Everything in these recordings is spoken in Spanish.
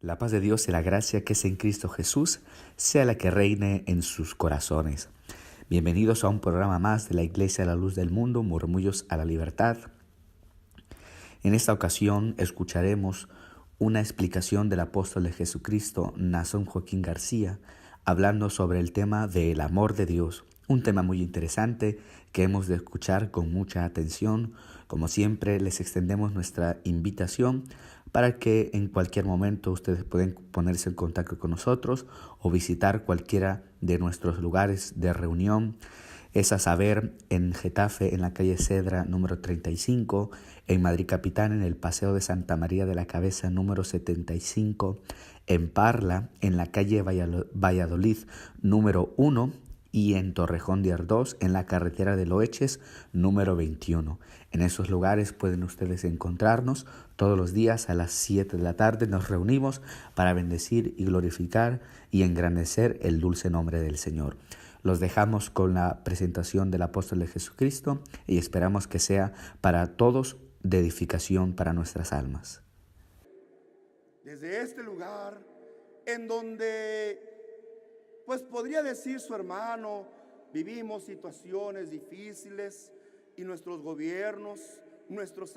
La paz de Dios y la gracia que es en Cristo Jesús sea la que reine en sus corazones. Bienvenidos a un programa más de la Iglesia de la Luz del Mundo, Murmullos a la Libertad. En esta ocasión escucharemos una explicación del apóstol de Jesucristo, Naasón Joaquín García, hablando sobre el tema del amor de Dios. Un tema muy interesante que hemos de escuchar con mucha atención. Como siempre, les extendemos nuestra invitación para que en cualquier momento ustedes pueden ponerse en contacto con nosotros o visitar cualquiera de nuestros lugares de reunión. Es a saber, en Getafe, en la calle Cedra, número 35, en Madrid Capital, en el Paseo de Santa María de la Cabeza, número 75, en Parla, en la calle Valladolid, número 1, y en Torrejón de Ardoz, en la carretera de Loeches, número 21. En esos lugares pueden ustedes encontrarnos todos los días a las 7 de la tarde. Nos reunimos para bendecir y glorificar y engrandecer el dulce nombre del Señor. Los dejamos con la presentación del apóstol de Jesucristo y esperamos que sea para todos de edificación para nuestras almas. Desde este lugar en donde, pues podría decir su hermano, vivimos situaciones difíciles y nuestros gobiernos, nuestras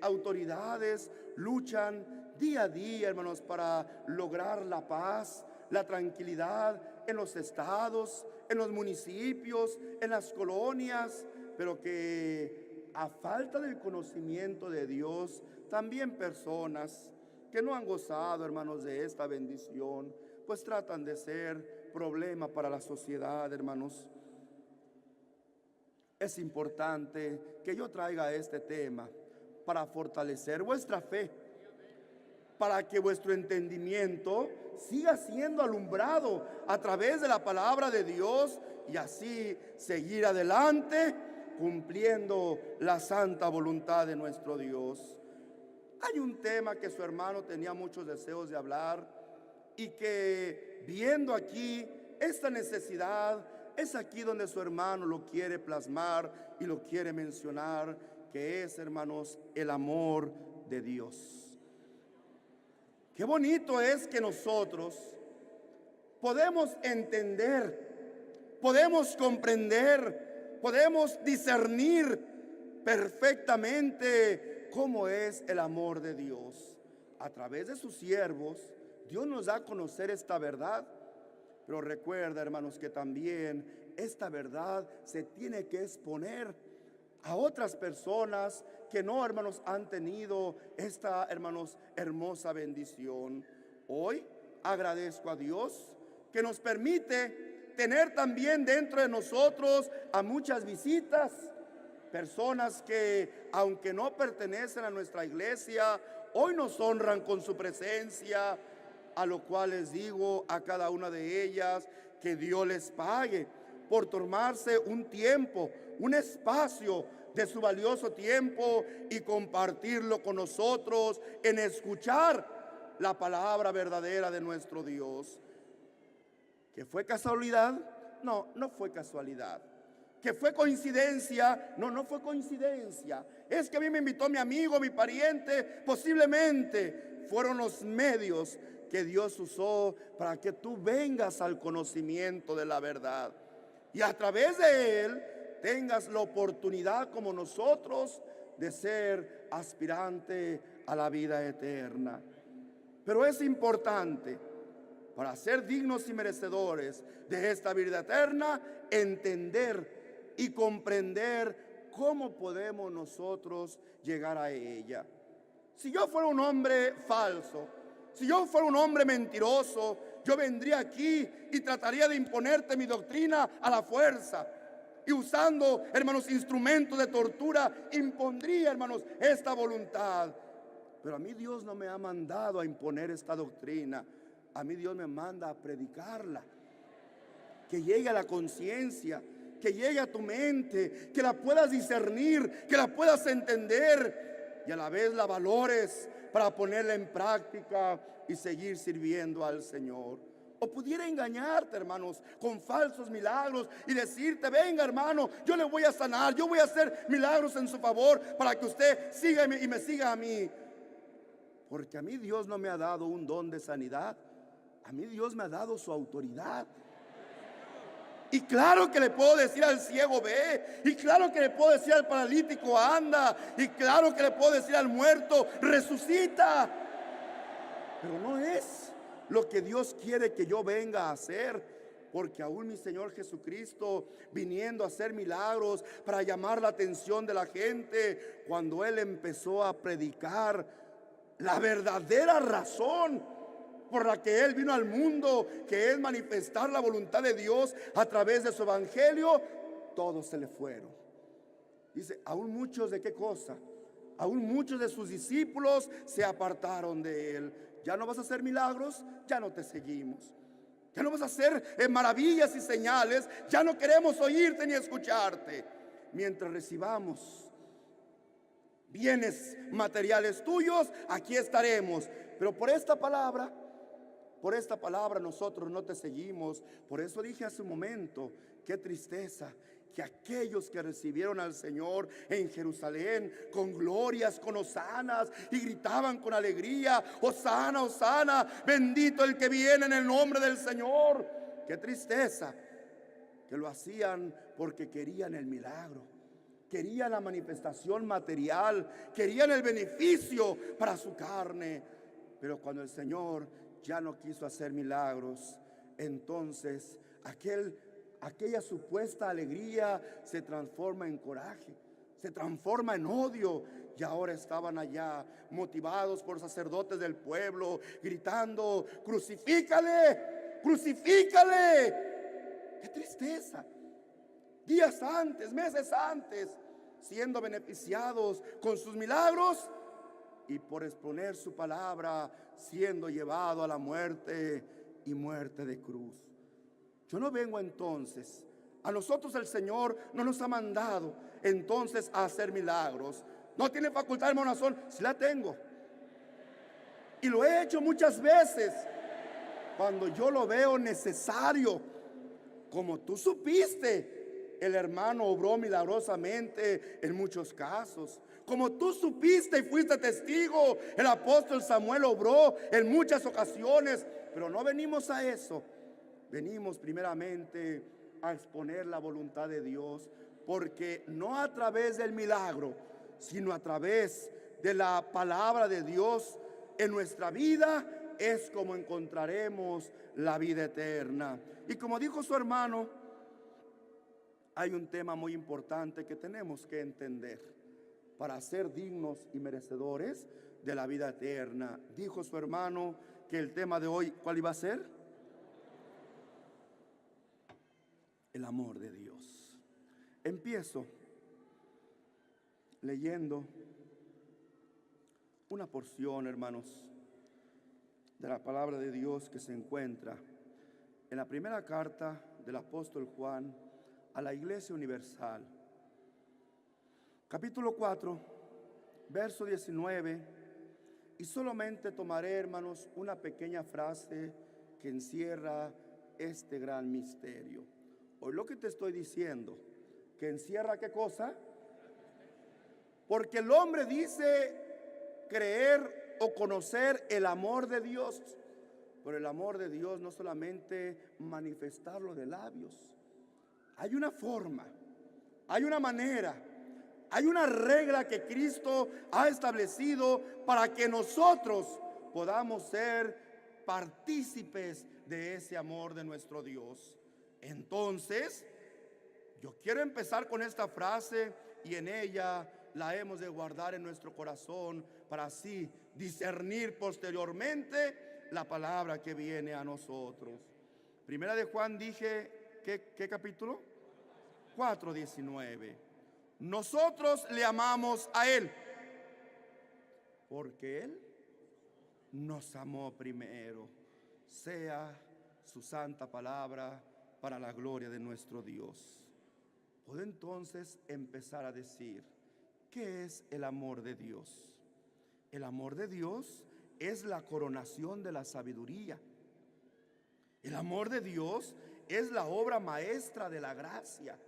autoridades luchan día a día, hermanos, para lograr la paz, la tranquilidad en los estados, en los municipios, en las colonias, pero que a falta del conocimiento de Dios, también personas que no han gozado, hermanos, de esta bendición, pues tratan de ser problema para la sociedad, hermanos. Es importante que yo traiga este tema para fortalecer vuestra fe, para que vuestro entendimiento siga siendo alumbrado a través de la palabra de Dios y así seguir adelante cumpliendo la santa voluntad de nuestro Dios. Hay un tema que su hermano tenía muchos deseos de hablar y que viendo aquí esta necesidad, es aquí donde su hermano lo quiere plasmar y lo quiere mencionar, que es, hermanos, el amor de Dios. Qué bonito es que nosotros podemos entender, podemos comprender, podemos discernir perfectamente cómo es el amor de Dios. A través de sus siervos, Dios nos da a conocer esta verdad. Pero recuerda, hermanos, que también esta verdad se tiene que exponer a otras personas que no, hermanos, han tenido esta, hermanos, hermosa bendición. Hoy agradezco a Dios que nos permite tener también dentro de nosotros a muchas visitas, personas que, aunque no pertenecen a nuestra iglesia, hoy nos honran con su presencia, a lo cual les digo a cada una de ellas que Dios les pague por tomarse un tiempo, un espacio de su valioso tiempo y compartirlo con nosotros en escuchar la palabra verdadera de nuestro Dios. ¿Que fue casualidad? No, no fue casualidad. ¿Que fue coincidencia? No, no fue coincidencia. Es que a mí me invitó mi amigo, mi pariente. Posiblemente fueron los medios que Dios usó para que tú vengas al conocimiento de la verdad y a través de él tengas la oportunidad, como nosotros, de ser aspirante a la vida eterna. Pero es importante, para ser dignos y merecedores de esta vida eterna, entender y comprender cómo podemos nosotros llegar a ella. Si yo fuera un hombre falso, si yo fuera un hombre mentiroso, yo vendría aquí y trataría de imponerte mi doctrina a la fuerza. Y usando, hermanos, instrumentos de tortura, impondría, hermanos, esta voluntad. Pero a mí Dios no me ha mandado a imponer esta doctrina. A mí Dios me manda a predicarla. Que llegue a la conciencia, que llegue a tu mente, que la puedas discernir, que la puedas entender y a la vez la valores para ponerla en práctica y seguir sirviendo al Señor. O pudiera engañarte, hermanos, con falsos milagros y decirte: venga, hermano, yo le voy a sanar, yo voy a hacer milagros en su favor para que usted siga y me siga a mí. Porque a mí Dios no me ha dado un don de sanidad, a mí Dios me ha dado su autoridad. Y claro que le puedo decir al ciego ve, y claro que le puedo decir al paralítico anda, y claro que le puedo decir al muerto resucita. Pero no es lo que Dios quiere que yo venga a hacer, porque aún mi Señor Jesucristo, viniendo a hacer milagros para llamar la atención de la gente, cuando Él empezó a predicar la verdadera razón por la que Él vino al mundo, que es manifestar la voluntad de Dios a través de su evangelio, todos se le fueron. Dice, aún muchos de qué cosa, aún muchos de sus discípulos se apartaron de Él. Ya no vas a hacer milagros, ya no te seguimos. Ya no vas a hacer maravillas y señales, ya no queremos oírte ni escucharte. Mientras recibamos bienes materiales tuyos, aquí estaremos. Pero por esta palabra nosotros no te seguimos. Por eso dije hace un momento, qué tristeza que aquellos que recibieron al Señor en Jerusalén con glorias, con hosanas, y gritaban con alegría, hosana, hosana, bendito el que viene en el nombre del Señor. Qué tristeza que lo hacían porque querían el milagro, querían la manifestación material, querían el beneficio para su carne. Pero cuando el Señor ya no quiso hacer milagros, entonces aquella supuesta alegría se transforma en coraje, se transforma en odio. Y ahora estaban allá motivados por sacerdotes del pueblo, gritando, crucifícale, crucifícale. Qué tristeza. Días antes, meses antes, siendo beneficiados con sus milagros, y por exponer su palabra, siendo llevado a la muerte, y muerte de cruz. Yo no vengo entonces, a nosotros el Señor no nos ha mandado entonces a hacer milagros. ¿No tiene facultad, hermano Nazón? Sí la tengo, y lo he hecho muchas veces cuando yo lo veo necesario. Como tú supiste, el hermano obró milagrosamente en muchos casos. Como tú supiste y fuiste testigo, el apóstol Samuel obró en muchas ocasiones. Pero no venimos a eso. Venimos primeramente a exponer la voluntad de Dios, porque no a través del milagro, sino a través de la palabra de Dios en nuestra vida es como encontraremos la vida eterna. Y como dijo su hermano, hay un tema muy importante que tenemos que entender para ser dignos y merecedores de la vida eterna. Dijo su hermano que el tema de hoy, ¿cuál iba a ser? El amor de Dios. Empiezo leyendo una porción, hermanos, de la palabra de Dios que se encuentra en la primera carta del apóstol Juan a la Iglesia Universal, capítulo 4, verso 19, y solamente tomaré, hermanos, una pequeña frase que encierra este gran misterio. Hoy lo que te estoy diciendo, que encierra ¿qué cosa? Porque el hombre dice creer o conocer el amor de Dios, pero el amor de Dios no solamente manifestarlo de labios. Hay una forma, hay una manera, hay una regla que Cristo ha establecido para que nosotros podamos ser partícipes de ese amor de nuestro Dios. Entonces, yo quiero empezar con esta frase, y en ella la hemos de guardar en nuestro corazón para así discernir posteriormente la palabra que viene a nosotros. Primera de Juan, dije, ¿qué capítulo? 4:19. Nosotros le amamos a Él porque Él nos amó primero. Sea su santa palabra para la gloria de nuestro Dios. Puedo entonces empezar a decir, ¿qué es el amor de Dios? El amor de Dios es la coronación de la sabiduría. El amor de Dios es la obra maestra de la gracia.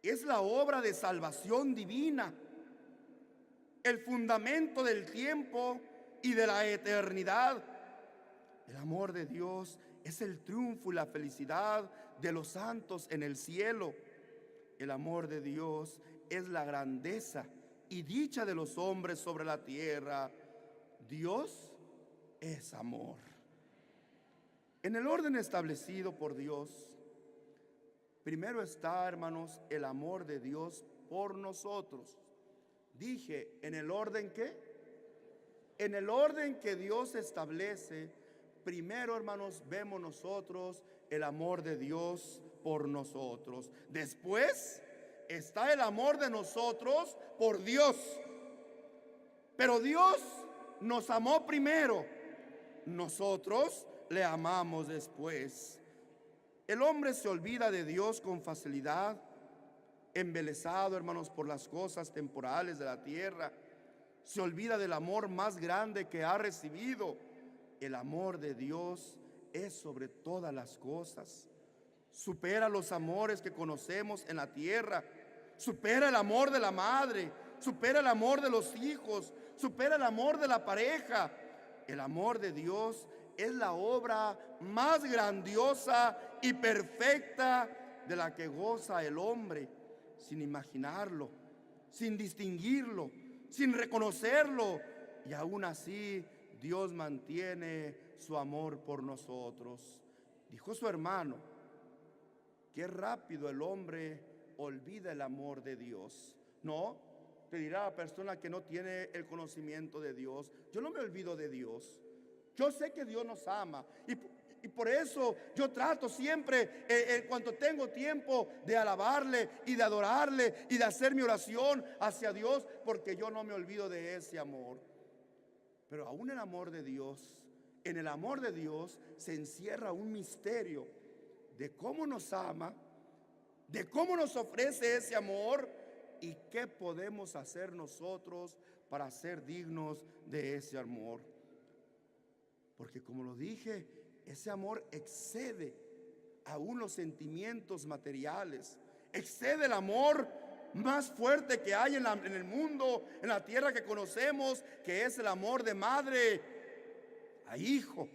Es la obra de salvación divina. El fundamento del tiempo y de la eternidad. El amor de Dios es el triunfo y la felicidad de los santos en el cielo. El amor de Dios es la grandeza y dicha de los hombres sobre la tierra. Dios es amor. En el orden establecido por Dios, primero está, hermanos, el amor de Dios por nosotros. Dije, ¿en el orden qué? En el orden que Dios establece, primero, hermanos, vemos nosotros el amor de Dios por nosotros. Después está el amor de nosotros por Dios. Pero Dios nos amó primero, nosotros le amamos después. El hombre se olvida de Dios con facilidad, embelesado, hermanos, por las cosas temporales de la tierra. Se olvida del amor más grande que ha recibido. El amor de Dios es sobre todas las cosas. Supera los amores que conocemos en la tierra. Supera el amor de la madre. Supera el amor de los hijos. Supera el amor de la pareja. El amor de Dios es la obra más grandiosa y perfecta de la que goza el hombre, sin imaginarlo, sin distinguirlo, sin reconocerlo. Y aún así Dios mantiene su amor por nosotros. Dijo su hermano: qué rápido el hombre olvida el amor de Dios. No, te dirá la persona que no tiene el conocimiento de Dios: yo no me olvido de Dios. Yo sé que Dios nos ama y por eso yo trato siempre, en cuanto tengo tiempo, de alabarle y de adorarle y de hacer mi oración hacia Dios, porque yo no me olvido de ese amor. Pero aún el amor de Dios, en el amor de Dios se encierra un misterio de cómo nos ama, de cómo nos ofrece ese amor y qué podemos hacer nosotros para ser dignos de ese amor. Porque, como lo dije, ese amor excede aún los sentimientos materiales, excede el amor más fuerte que hay en el mundo, en la tierra que conocemos, que es el amor de madre a hijo.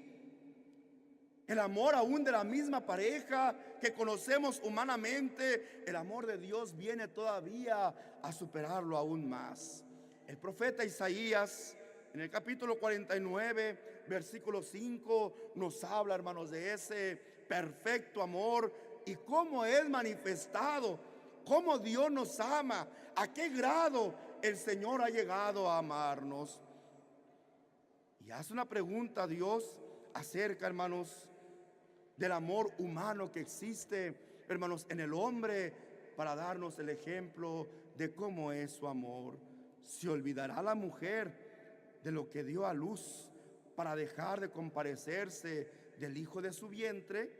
El amor aún de la misma pareja que conocemos humanamente. El amor de Dios viene todavía a superarlo aún más. El profeta Isaías, en el capítulo 49, versículo 5, nos habla, hermanos, de ese perfecto amor y cómo es manifestado, cómo Dios nos ama, a qué grado el Señor ha llegado a amarnos. Y hace una pregunta a Dios acerca, hermanos, del amor humano que existe, hermanos, en el hombre, para darnos el ejemplo de cómo es su amor. ¿Se olvidará la mujer de lo que dio a luz para dejar de compadecerse del hijo de su vientre?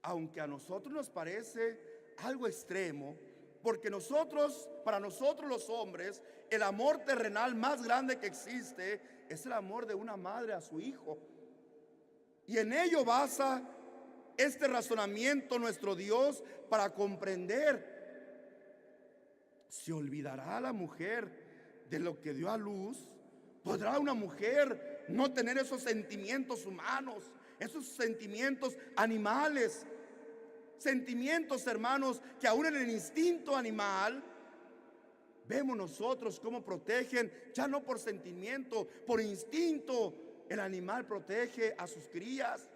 Aunque a nosotros nos parece algo extremo, porque para nosotros los hombres, el amor terrenal más grande que existe es el amor de una madre a su hijo. Y en ello basa este razonamiento nuestro Dios para comprender. ¿Se olvidará la mujer de lo que dio a luz? ¿Podrá una mujer no tener esos sentimientos humanos, esos sentimientos animales? Sentimientos, hermanos, que aún en el instinto animal vemos nosotros cómo protegen, ya no por sentimiento, por instinto. El animal protege a sus crías.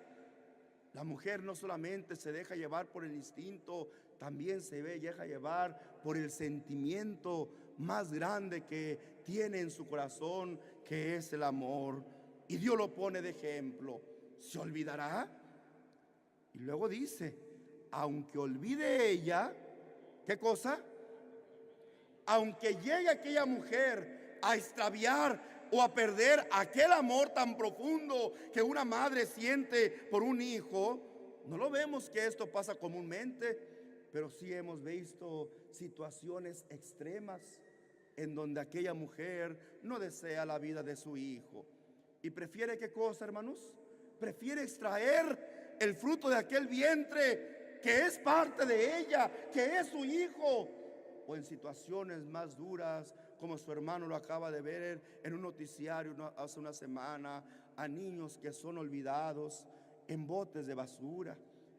La mujer no solamente se deja llevar por el instinto, también se deja llevar por el sentimiento más grande que tiene en su corazón, que es el amor. Y Dios lo pone de ejemplo. ¿Se olvidará? Y luego dice: aunque olvide ella, ¿qué cosa? Aunque llegue aquella mujer a extraviar o a perder aquel amor tan profundo que una madre siente por un hijo. No lo vemos que esto pasa comúnmente, pero sí hemos visto situaciones extremas en donde aquella mujer no desea la vida de su hijo y prefiere, ¿qué cosa, hermanos? Prefiere extraer el fruto de aquel vientre que es parte de ella, que es su hijo. O en situaciones más duras como su hermano lo acaba de ver en un noticiario hace una semana, a niños que son olvidados en botes de basura,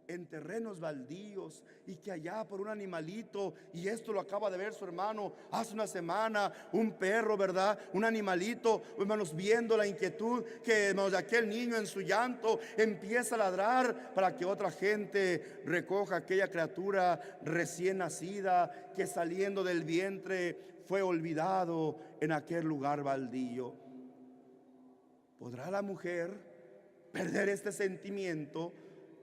en terrenos baldíos, y que allá por un animalito, y esto lo acaba de ver su hermano hace una semana, un perro, ¿verdad? Un animalito, hermanos, viendo la inquietud que, hermanos, de aquel niño en su llanto empieza a ladrar para que otra gente recoja aquella criatura recién nacida que saliendo del vientre fue olvidado en aquel lugar baldío. ¿Podrá la mujer perder este sentimiento?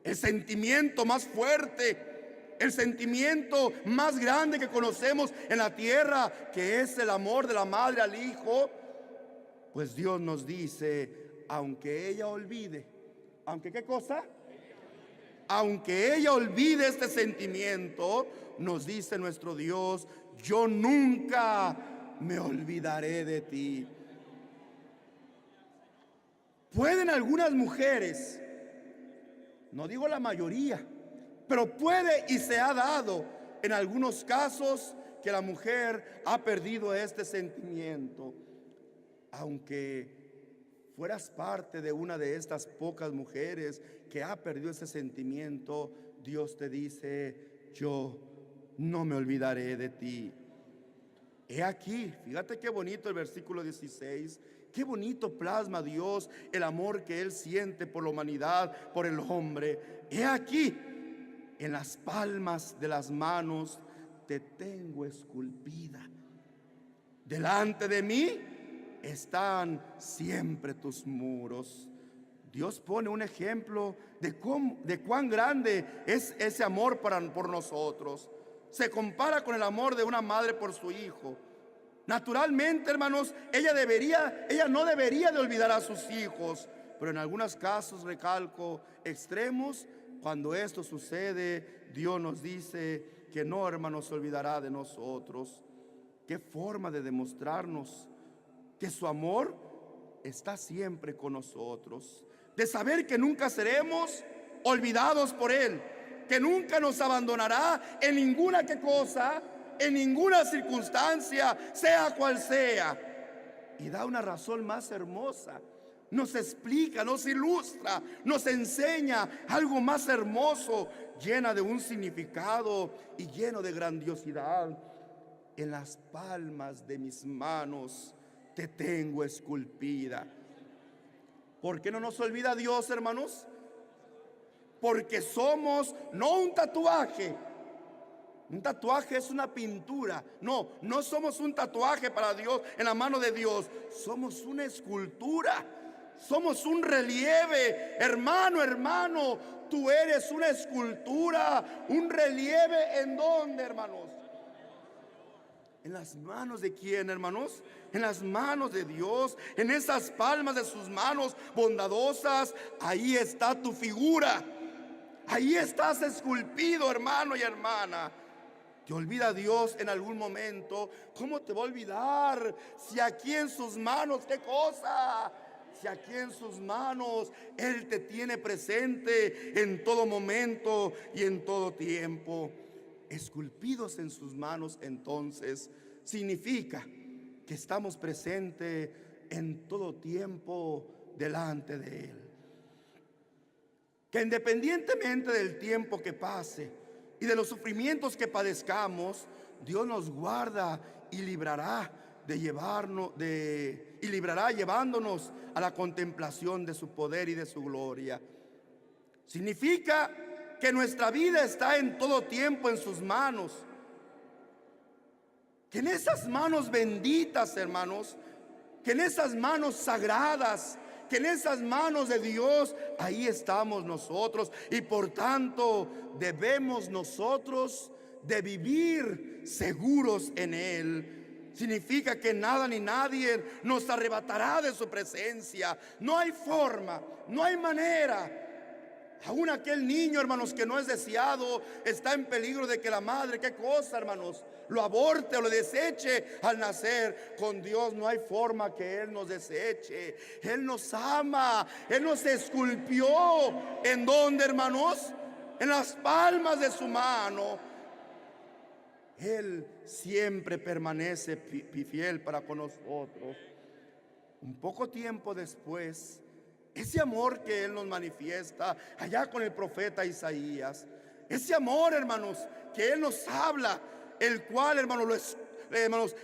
El sentimiento más fuerte, el sentimiento más grande que conocemos en la tierra, que es el amor de la madre al hijo. Pues Dios nos dice, aunque ella olvide, ¿aunque qué cosa? Aunque ella olvide este sentimiento, nos dice nuestro Dios, yo nunca me olvidaré de ti. Pueden algunas mujeres, no digo la mayoría, pero puede y se ha dado en algunos casos que la mujer ha perdido este sentimiento. Aunque fueras parte de una de estas pocas mujeres que ha perdido ese sentimiento, Dios te dice, yo no me olvidaré de ti. He aquí, fíjate qué bonito el versículo 16. Qué bonito plasma Dios el amor que Él siente por la humanidad, por el hombre. He aquí, en las palmas de las manos te tengo esculpida. Delante de mí están siempre tus muros. Dios pone un ejemplo de cuán grande es ese amor por nosotros. Se compara con el amor de una madre por su hijo. Naturalmente, hermanos, ella no debería de olvidar a sus hijos, pero en algunos casos, recalco, extremos, cuando esto sucede, Dios nos dice que no, hermanos, se olvidará de nosotros. Qué forma de demostrarnos que su amor está siempre con nosotros, de saber que nunca seremos olvidados por Él, que nunca nos abandonará en ninguna cosa, en ninguna circunstancia, sea cual sea. Y da una razón más hermosa. Nos explica, nos ilustra, nos enseña algo más hermoso, llena de un significado y lleno de grandiosidad. En las palmas de mis manos te tengo esculpida. ¿Por qué no nos olvida Dios, hermanos? Porque somos no un tatuaje. Un tatuaje es una pintura. No somos un tatuaje para Dios en la mano de Dios. Somos una escultura. Somos un relieve. Hermano, tú eres una escultura. Un relieve, ¿en dónde, hermanos? ¿En las manos de quién, hermanos? En las manos de Dios. En esas palmas de sus manos bondadosas. Ahí está tu figura. Ahí estás esculpido, hermano y hermana. ¿Te olvida Dios en algún momento? ¿Cómo te va a olvidar? Si aquí en sus manos, ¿qué cosa? Si aquí en sus manos Él te tiene presente en todo momento y en todo tiempo. Esculpidos en sus manos, entonces, significa que estamos presentes en todo tiempo delante de Él. Que independientemente del tiempo que pase y de los sufrimientos que padezcamos, Dios nos guarda y librará llevándonos a la contemplación de su poder y de su gloria. Significa que nuestra vida está en todo tiempo en sus manos. Que en esas manos benditas, hermanos, que en esas manos sagradas, que en esas manos de Dios, ahí estamos nosotros. Y por tanto debemos nosotros de vivir seguros en Él. Significa que nada ni nadie nos arrebatará de su presencia. No hay forma, no hay manera. Aún aquel niño, hermanos, que no es deseado, está en peligro de que la madre, ¿qué cosa, hermanos?, lo aborte o lo deseche al nacer. Con Dios no hay forma que Él nos deseche. Él nos ama. Él nos esculpió. ¿En dónde, hermanos? En las palmas de su mano. Para que nosotros, hermanos, podamos vivir seguros en Él. Significa que nada ni nadie nos arrebatará de su presencia. No hay forma, no hay manera. Aún aquel niño, hermanos, que no es deseado, está en peligro de que la madre, ¿qué cosa, hermanos?, lo aborte o lo deseche al nacer. Con Dios no hay forma que Él nos deseche. Él nos ama. Él nos esculpió. Él siempre permanece fiel para con nosotros. Un poco tiempo después, ese amor que Él nos manifiesta allá con el profeta Isaías, ese amor, hermanos, que Él nos habla, el cual, hermanos,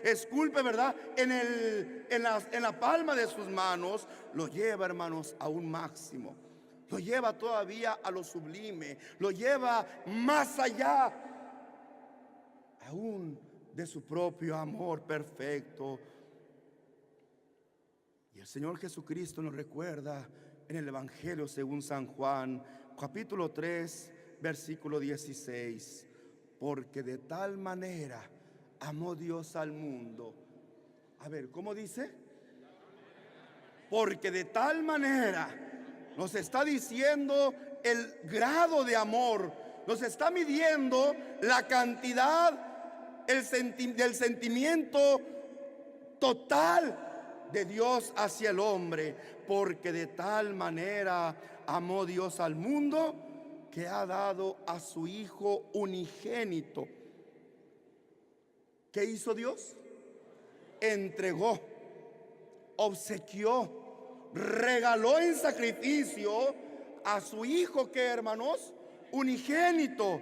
esculpe, ¿verdad? En la palma de sus manos, lo lleva, hermanos, a un máximo. Lo lleva todavía a lo sublime, lo lleva más allá aún de su propio amor perfecto. Y el Señor Jesucristo nos recuerda en el Evangelio según San Juan, capítulo 3, versículo 16: porque de tal manera amó Dios al mundo. A ver, ¿cómo dice? Porque de tal manera. Nos está diciendo el grado de amor, nos está midiendo la cantidad del sentimiento total de Dios hacia el hombre. Porque de tal manera amó Dios al mundo que ha dado a su Hijo unigénito. ¿Qué hizo Dios? Entregó, obsequió, regaló en sacrificio a su Hijo, que, hermanos, unigénito,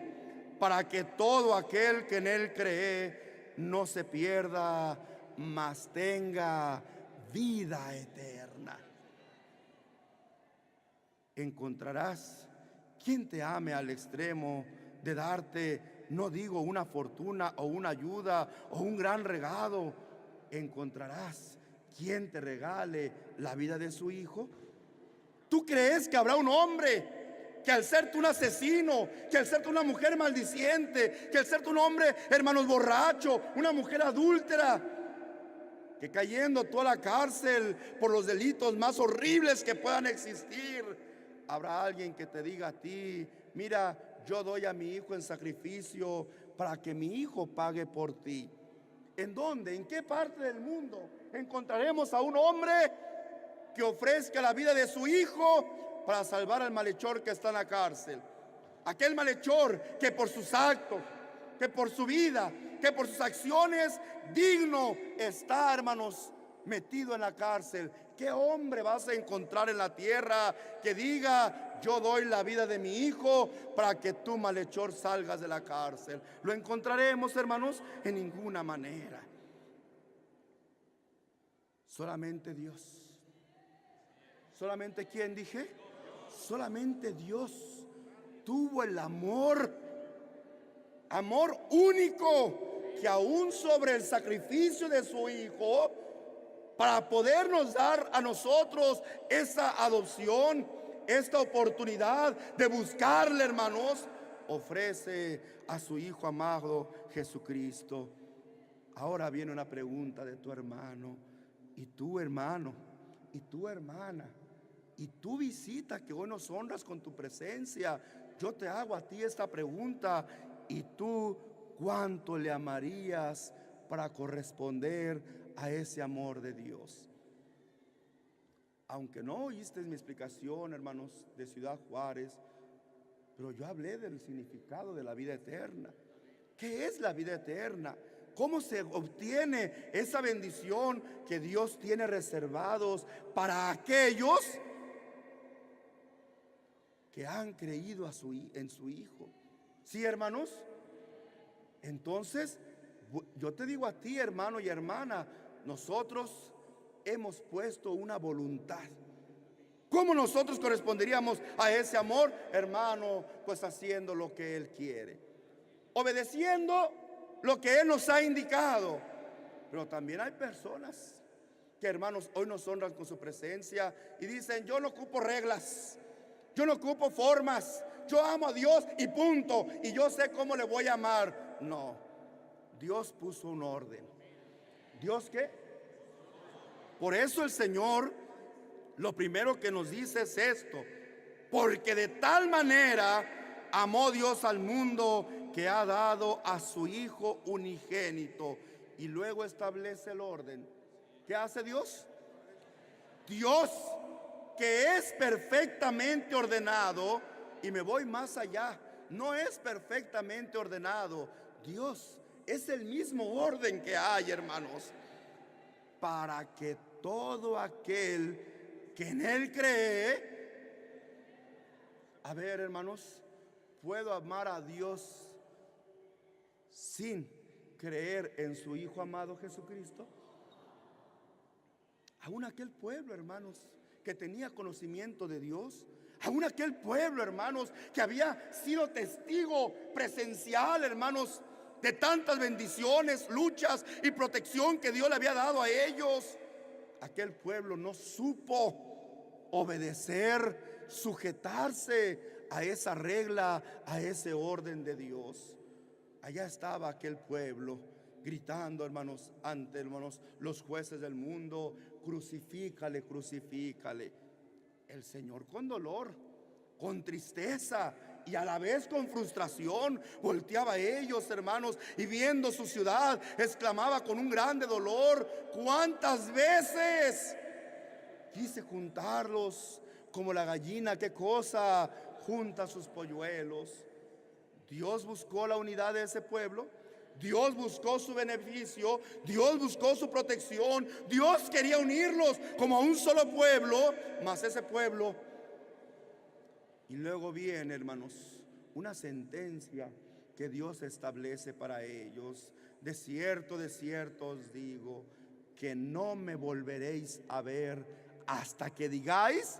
para que todo aquel que en Él cree no se pierda, mas tenga vida eterna. Encontrarás quien te ame al extremo de darte, no digo una fortuna o una ayuda o un gran regalo. Encontrarás quien te regale la vida de su Hijo. ¿Tú crees que habrá un hombre que al ser tú un asesino, que al ser tú una mujer maldiciente, que al ser tú un hombre, hermanos, borracho, una mujer adúltera, que cayendo tú a la cárcel por los delitos más horribles que puedan existir, habrá alguien que te diga a ti: mira, yo doy a mi hijo en sacrificio para que mi hijo pague por ti? ¿En dónde? ¿En qué parte del mundo encontraremos a un hombre que ofrezca la vida de su hijo para salvar al malhechor que está en la cárcel? Aquel malhechor que por sus actos, que por su vida, que por sus acciones, digno está, hermanos, metido en la cárcel. ¿Qué hombre vas a encontrar en la tierra que diga: yo doy la vida de mi hijo para que tú, malhechor, salgas de la cárcel? ¿Lo encontraremos, hermanos? En ninguna manera. Solamente Dios. ¿Solamente quién dije? Solamente Dios tuvo el amor único, que aún sobre el sacrificio de su Hijo, para podernos dar a nosotros esa adopción, esta oportunidad de buscarle, hermanos, ofrece a su Hijo amado Jesucristo. Ahora viene una pregunta de tu hermano y tu hermano y tu hermana y tu visita que hoy nos honras con tu presencia. Yo te hago a ti esta pregunta: ¿y tú cuánto le amarías para corresponder a ese amor de Dios? Aunque no oíste mi explicación, hermanos, de Ciudad Juárez, pero yo hablé del significado de la vida eterna. ¿Qué es la vida eterna? ¿Cómo se obtiene esa bendición que Dios tiene reservados para aquellos que han creído en su Hijo? ¿Sí, hermanos? Entonces, yo te digo a ti, hermano y hermana, nosotros hemos puesto una voluntad. ¿Cómo nosotros corresponderíamos a ese amor, hermano? Pues haciendo lo que Él quiere, obedeciendo lo que Él nos ha indicado. Pero también hay personas que, hermanos, hoy nos honran con su presencia y dicen: yo no ocupo reglas, yo no ocupo formas, yo amo a Dios y punto, y yo sé cómo le voy a amar. No, Dios puso un orden. ¿Dios qué? Por eso el Señor lo primero que nos dice es esto: porque de tal manera amó Dios al mundo que ha dado a su Hijo unigénito. Y luego establece el orden. ¿Qué hace Dios? Dios, que es perfectamente ordenado, y me voy más allá, no es perfectamente ordenado. Dios es el mismo orden que hay, hermanos, para que todo aquel que en Él cree. A ver, hermanos, ¿puedo amar a Dios sin creer en su Hijo amado Jesucristo? Aún aquel pueblo, hermanos, que tenía conocimiento de Dios, aún aquel pueblo, hermanos, que había sido testigo presencial, hermanos, de tantas bendiciones, luchas y protección que Dios le había dado a ellos, aquel pueblo no supo obedecer, sujetarse a esa regla, a ese orden de Dios. Allá estaba aquel pueblo gritando, hermanos, ante, hermanos, los jueces del mundo: crucifícale, crucifícale. El Señor, con dolor, con tristeza y a la vez con frustración, volteaba a ellos, hermanos, y viendo su ciudad, exclamaba con un grande dolor: ¿cuántas veces quise juntarlos como la gallina, qué cosa, junta sus polluelos? Dios buscó la unidad de ese pueblo, Dios buscó su beneficio, Dios buscó su protección, Dios quería unirlos como a un solo pueblo, mas ese pueblo. Y luego viene, hermanos, una sentencia que Dios establece para ellos: de cierto os digo, que no me volveréis a ver hasta que digáis: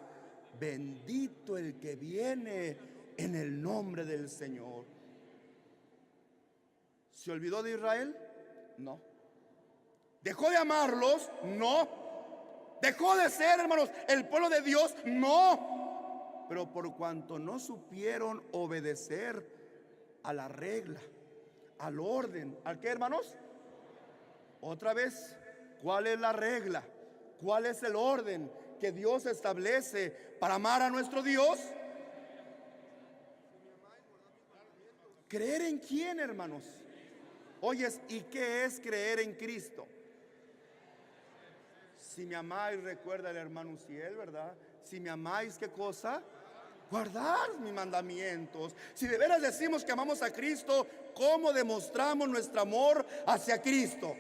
bendito el que viene en el nombre del Señor. ¿Se olvidó de Israel? No. ¿Dejó de amarlos? No. ¿Dejó de ser, hermanos, el pueblo de Dios? No. Pero por cuanto no supieron obedecer a la regla, al orden, ¿al qué, hermanos? Otra vez, ¿cuál es la regla? ¿Cuál es el orden que Dios establece para amar a nuestro Dios? ¿Creer en quién, hermanos? Oyes, ¿y qué es creer en Cristo? Si me amáis, recuerda el hermano Uziel, ¿verdad? Si me amáis, ¿qué cosa? Guardar mis mandamientos. Si de veras decimos que amamos a Cristo, ¿cómo demostramos nuestro amor hacia Cristo?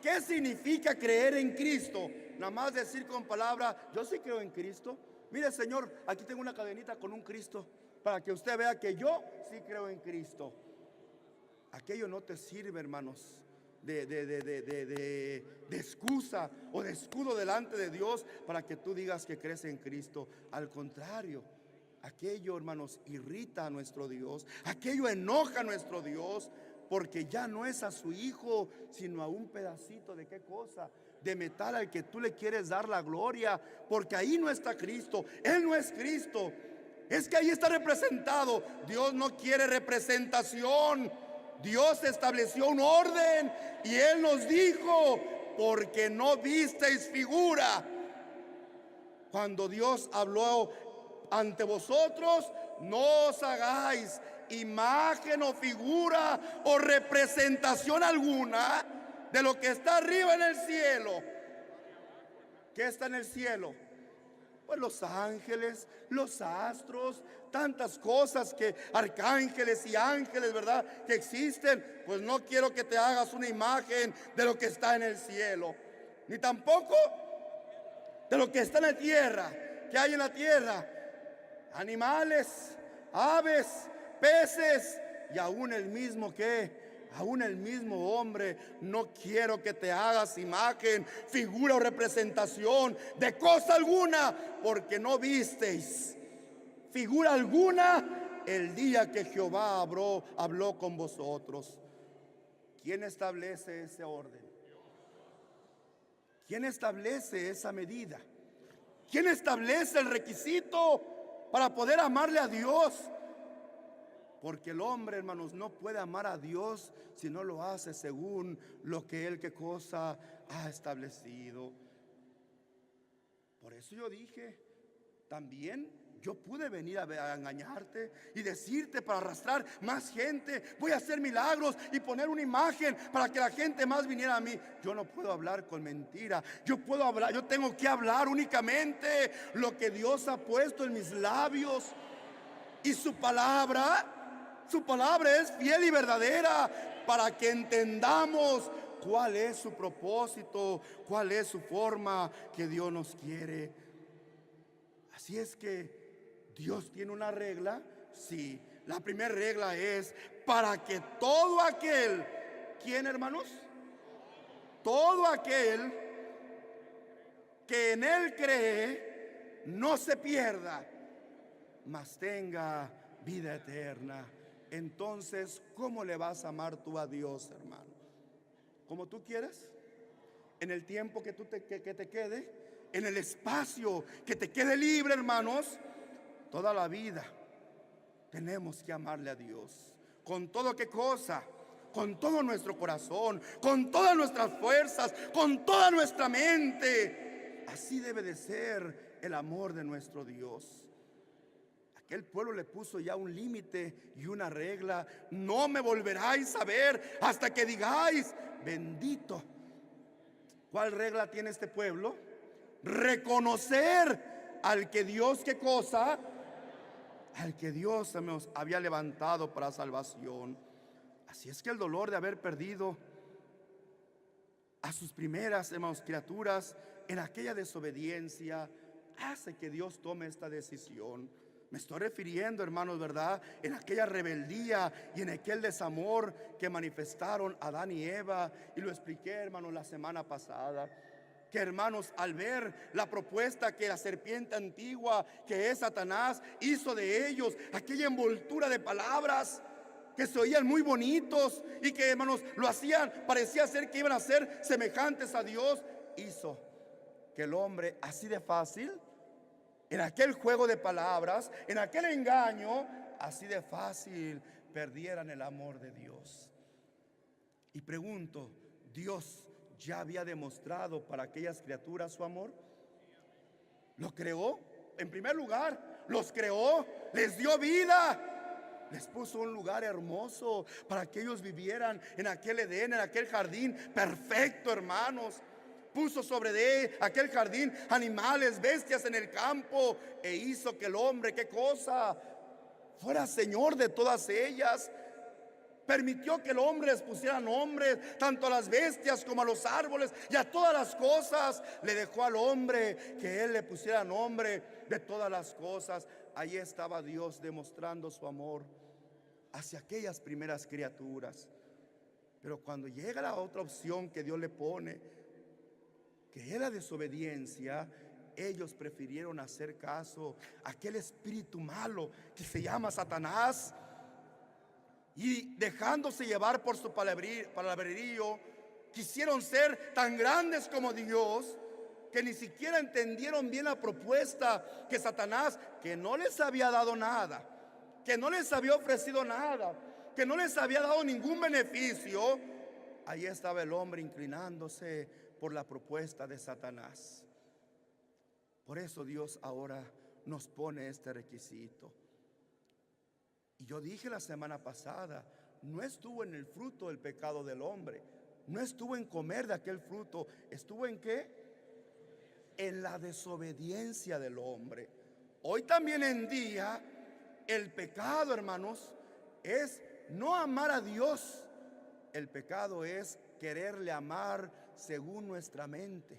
¿Qué significa creer en Cristo? Nada más decir con palabra: yo sí creo en Cristo. Mire, Señor, aquí tengo una cadenita con un Cristo, para que usted vea que yo sí creo en Cristo. Aquello no te sirve, hermanos, de excusa o de escudo delante de Dios para que tú digas que crees en Cristo. Al contrario, aquello, hermanos, irrita a nuestro Dios, aquello enoja a nuestro Dios, porque ya no es a su Hijo, sino a un pedacito de qué cosa, de metal al que tú le quieres dar la gloria, porque ahí no está Cristo. Él no es Cristo, es que ahí está representado. Dios no quiere representación. Dios estableció un orden y Él nos dijo: porque no visteis figura. Cuando Dios habló ante vosotros, no os hagáis imagen o figura o representación alguna de lo que está arriba en el cielo. ¿Qué está en el cielo? Pues los ángeles, los astros, tantas cosas, que arcángeles y ángeles, ¿verdad?, que existen. Pues no quiero que te hagas una imagen de lo que está en el cielo, ni tampoco de lo que está en la tierra. ¿Qué hay en la tierra? Animales, aves, peces y aún el mismo aún el mismo hombre. No quiero que te hagas imagen, figura o representación de cosa alguna, porque no visteis figura alguna el día que Jehová habló con vosotros. ¿Quién establece ese orden? ¿Quién establece esa medida? ¿Quién establece el requisito para poder amarle a Dios? Porque el hombre, hermanos, no puede amar a Dios si no lo hace según lo que Él, qué cosa, ha establecido. Por eso yo dije, también yo pude venir a engañarte y decirte para arrastrar más gente: voy a hacer milagros y poner una imagen para que la gente más viniera a mí. Yo no puedo hablar con mentira. Yo tengo que hablar únicamente lo que Dios ha puesto en mis labios. Y su palabra es fiel y verdadera para que entendamos cuál es su propósito, cuál es su forma que Dios nos quiere. Así es que Dios tiene una regla, sí. La primera regla es para que todo aquel, ¿quién, hermanos? Todo aquel que en Él cree no se pierda, mas tenga vida eterna. Entonces, ¿cómo le vas a amar tú a Dios, hermano? ¿Como tú quieres? En el tiempo que te quede, en el espacio que te quede libre, hermanos. Toda la vida tenemos que amarle a Dios. ¿Con todo qué cosa? Con todo nuestro corazón, con todas nuestras fuerzas, con toda nuestra mente. Así debe de ser el amor de nuestro Dios. Aquel pueblo le puso ya un límite y una regla. No me volveráis a ver hasta que digáis, bendito. ¿Cuál regla tiene este pueblo? Reconocer al que Dios, ¿qué cosa? Al que Dios nos había levantado para salvación. Así es que el dolor de haber perdido a sus primeras, hermanos, criaturas en aquella desobediencia hace que Dios tome esta decisión. Me estoy refiriendo, hermanos, ¿verdad? En aquella rebeldía y en aquel desamor que manifestaron Adán y Eva. Y lo expliqué, hermanos, la semana pasada. Que, hermanos, al ver la propuesta que la serpiente antigua, que es Satanás, hizo de ellos, aquella envoltura de palabras que se oían muy bonitos y que, hermanos, lo hacían, parecía ser que iban a ser semejantes a Dios, hizo que el hombre así de fácil, en aquel juego de palabras, en aquel engaño, así de fácil perdieran el amor de Dios. Y pregunto, ¿Dios ya había demostrado para aquellas criaturas su amor? ¿Lo creó? En primer lugar, los creó, les dio vida, les puso un lugar hermoso para que ellos vivieran en aquel Edén, en aquel jardín perfecto, hermanos. Puso sobre de aquel jardín animales, bestias en el campo, e hizo que el hombre, ¿qué cosa? Fuera señor de todas ellas. Permitió que el hombre les pusiera nombres, tanto a las bestias como a los árboles y a todas las cosas. Le dejó al hombre que él le pusiera nombre de todas las cosas. Ahí estaba Dios demostrando su amor hacia aquellas primeras criaturas. Pero cuando llega la otra opción que Dios le pone, que es la desobediencia, ellos prefirieron hacer caso a aquel espíritu malo que se llama Satanás. Y dejándose llevar por su palabrerío, quisieron ser tan grandes como Dios, que ni siquiera entendieron bien la propuesta que Satanás, que no les había dado nada, que no les había ofrecido nada, que no les había dado ningún beneficio. Ahí estaba el hombre inclinándose por la propuesta de Satanás. Por eso Dios ahora nos pone este requisito. Y yo dije la semana pasada, no estuvo en el fruto del pecado del hombre, no estuvo en comer de aquel fruto, estuvo en ¿qué? En la desobediencia del hombre. Hoy también en día, el pecado, hermanos, es no amar a Dios. El pecado es quererle amar según nuestra mente,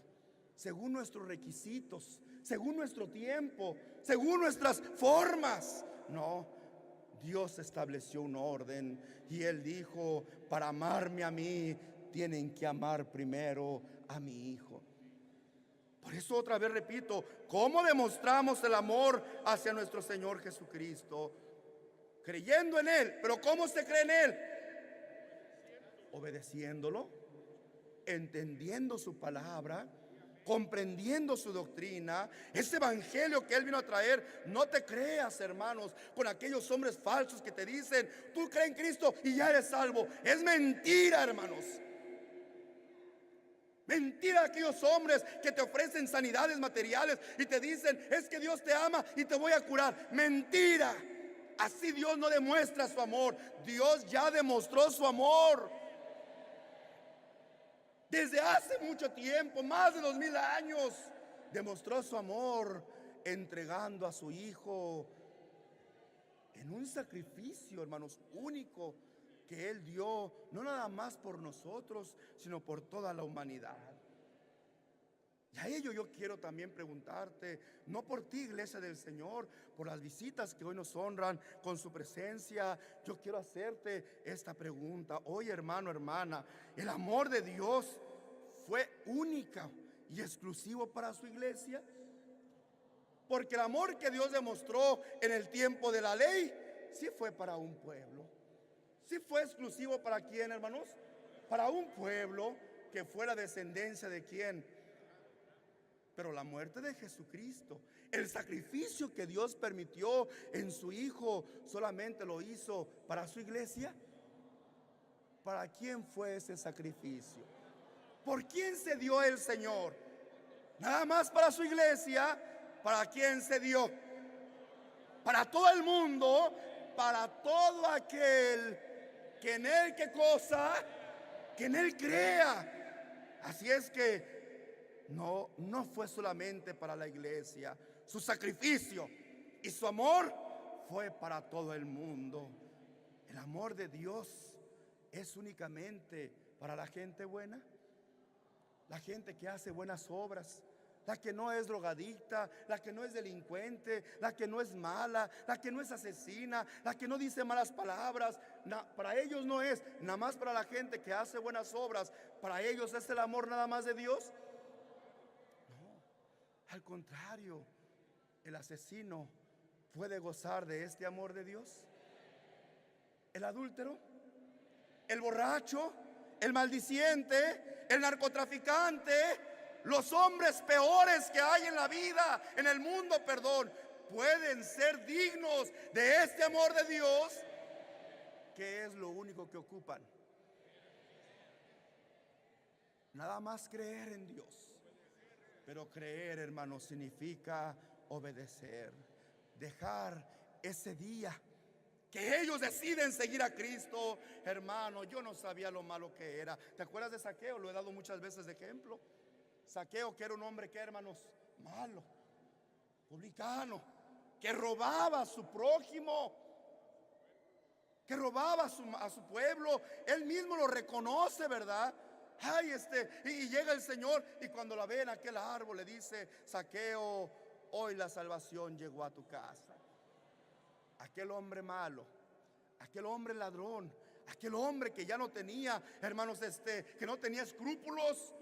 según nuestros requisitos, según nuestro tiempo, según nuestras formas. No. Dios estableció un orden y Él dijo, para amarme a mí, tienen que amar primero a mi Hijo. Por eso otra vez repito, ¿cómo demostramos el amor hacia nuestro Señor Jesucristo? Creyendo en Él. ¿Pero cómo se cree en Él? Obedeciéndolo, entendiendo su palabra, comprendiendo su doctrina, ese evangelio que Él vino a traer. No te creas, hermanos, con aquellos hombres falsos que te dicen, tú crees en Cristo y ya eres salvo. Es mentira, hermanos. Mentira aquellos hombres que te ofrecen sanidades materiales y te dicen, es que Dios te ama y te voy a curar. Mentira. Así Dios no demuestra su amor. Dios ya demostró su amor desde hace mucho tiempo, más de 2000 años, demostró su amor entregando a su Hijo en un sacrificio, hermanos, único, que Él dio, no nada más por nosotros, sino por toda la humanidad. Y a ello yo quiero también preguntarte, no por ti, iglesia del Señor, por las visitas que hoy nos honran con su presencia, yo quiero hacerte esta pregunta. Hoy, hermano, hermana, el amor de Dios fue única y exclusivo para su iglesia, porque el amor que Dios demostró en el tiempo de la ley sí fue para un pueblo. Sí fue exclusivo para quién, hermanos, para un pueblo que fuera descendencia de quién. Pero la muerte de Jesucristo, el sacrificio que Dios permitió en su Hijo, solamente lo hizo para su iglesia. ¿Para quién fue ese sacrificio? ¿Por quién se dio el Señor? Nada más para su iglesia. ¿Para quién se dio? Para todo el mundo, para todo aquel que en Él, ¿qué cosa? Que en Él crea. Así es que no fue solamente para la iglesia. Su sacrificio y su amor fue para todo el mundo. El amor de Dios es únicamente para la gente buena, la gente que hace buenas obras, la que no es drogadicta, la que no es delincuente, la que no es mala, la que no es asesina, la que no dice malas palabras. Para ellos no es, nada más para la gente que hace buenas obras. Para ellos es el amor nada más de Dios. Al contrario, el asesino puede gozar de este amor de Dios. El adúltero, el borracho, el maldiciente, el narcotraficante, los hombres peores que hay en la vida, en el mundo, pueden ser dignos de este amor de Dios, que es lo único que ocupan. Nada más creer en Dios. Pero creer, hermano, significa obedecer, dejar ese día que ellos deciden seguir a Cristo. Hermano, yo no sabía lo malo que era. ¿Te acuerdas de Zaqueo? Lo he dado muchas veces de ejemplo. Zaqueo, que era un hombre que, hermanos, malo, publicano, que robaba a su prójimo, que robaba a su pueblo. Él mismo lo reconoce, ¿verdad? Ay, y llega el Señor, y cuando la ve en aquel árbol le dice: Zaqueo, hoy la salvación llegó a tu casa. Aquel hombre malo, aquel hombre ladrón, aquel hombre que ya no tenía, hermanos, que no tenía escrúpulos,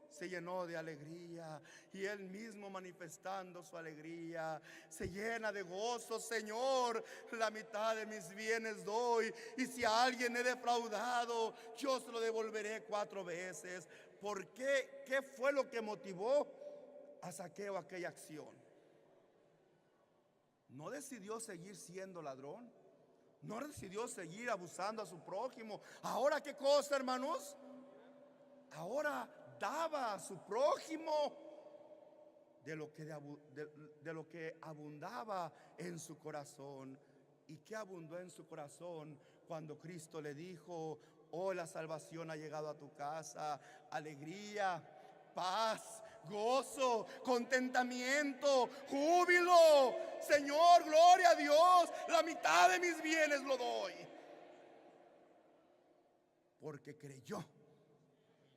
se llenó de alegría, y él mismo, manifestando su alegría, se llena de gozo. Señor, la mitad de mis bienes doy, y si a alguien he defraudado, yo se lo devolveré 4 veces. ¿Por qué? ¿Qué fue lo que motivó a Zaqueo aquella acción? No decidió seguir siendo ladrón, no decidió seguir abusando a su prójimo. Ahora, ¿qué cosa, hermanos? Ahora daba a su prójimo de lo que abundaba en su corazón. ¿Y qué abundó en su corazón cuando Cristo le dijo: oh, la salvación ha llegado a tu casa? Alegría, paz, gozo, contentamiento, júbilo. Señor, gloria a Dios, la mitad de mis bienes lo doy. Porque creyó.